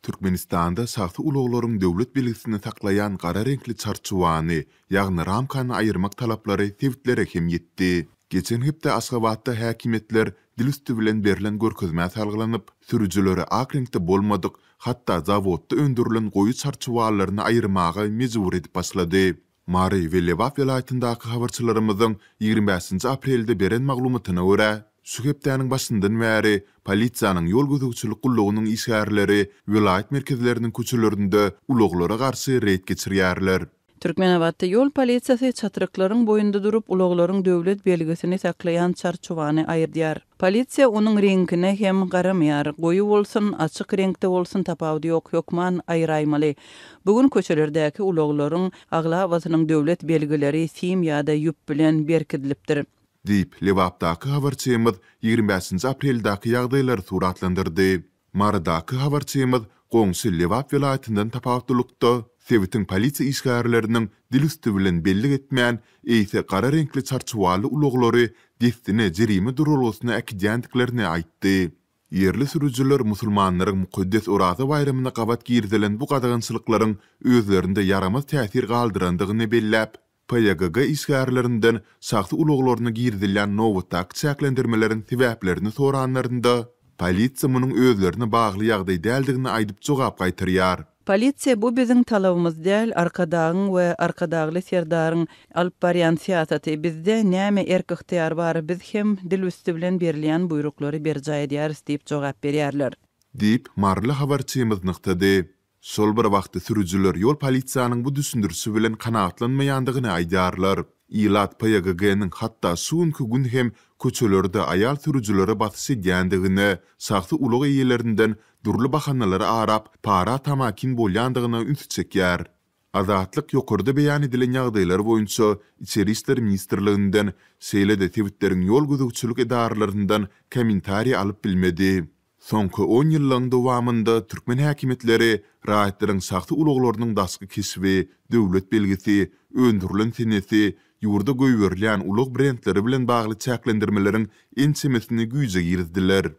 Türkmenistanda saxta uluglaryň döwlet belgisini saklayan gara renkli çarçuwany, ýagny ramkany aýyrmak talaplary tewitlere hem ýetdi. Geçen hepde Aşgabatda häkimetler dil üstü bilen berilen görkezmä salgylanyp, sürüjülere ak renkde bolmadyk, hatda zawodda öndürilen goýu çarçuwalaryny aýyrmaga mejbur edip başlady. Mary we Lewap welaýatyndaky habarçylarymyzyň 25 aprelde beren maglumatyna görä, şu hepdäniň başyndan bäri polisiýanyň ýol gözegçilik gullugynyň işgärleri welaýat merkezleriniň köçelerinde uluglara garşy reýt geçirýärler. Türkmenabatda ýol polisiýasy çatyryklaryň boýunda durup uluglaryň döwlet belgisini saklayan çarçuwany aýyrdyar. Polisiýa onuň reňkine hem garamayar. Goýu bolsun, açyk reňkde bolsun tapawdy ýok, ýokman aýraýmaly. Bugun köçelerdäki uluglaryň aglawasynyň döwlet belgileri sim ýa-da ýüp bilen berkidilipdir. Diýip Lewapdaky habarçymyz 25 apreldäki ýagdaýlary suratlandyrdy. Maradaky habarçymyz goňşy Lewap welaýatyndan tapawdylykda Sewitin polisiýa işgärleriniň dil üstü bilen belli etmän eýse gara renkli çarçuwaly uluglary destine jerime durulgysyna äkidýändiklerini aýtdy. Yerli sürüjüler musulmanlaryň mukaddes Oraza baýramyna gabat girdilen bu gadagynçylyklaryň özlerinde yaramaz täsir galdyrandygyny belläp, PYGG işgärlerinden saxta uluglaryna girdilen nowatdak çäklendirmeleriň sebäplerini soranlarynda polisiýa munyň özlerine bagly ýagdaý däldigini aýdyp jogap gaýtyrýar. Polisiýa bu biziň talabymyz däl, arkadagyň we arkadagly serdaryň alyp barýan siýasaty bizde näme erk yktyýar bar, biz hem dil üstü bilen berilýän buýruklary berjä edýäris diýip jogap berýärler. Diýip marly habarçymyz nykdy. Sol bir wagtda sürüjüler ýol polisiýanyň bu düşündürsi bilen kanaatlanmaýandygyny aýdýarlar. Ilat PYGG-nyň hatda suňky gün hem köçelerde aýal sürüjülere basy edýändigini, saxta ulug eýelerinden durly bahanalary arap, para tamakin bolýandygyny üns çekýär. Azatlyk ýokurda beýan edilen ýagdaýlar boýunça İçeri işler ministrliginden seýlede tewitleriň ýol gözegçilik edarlaryndan kommentariýa alyp bilmedi. Soňky 10 ýyllaryň dowamında türkmen häkimetleri raýatlaryň saxta uluglarynyň dasky kesbi, döwlet belgisi, öndürilen senesi, ýurda goýberilýän ulug brendleri bilen bagly çäklendirmeleriň ençemesini güýje girdiler.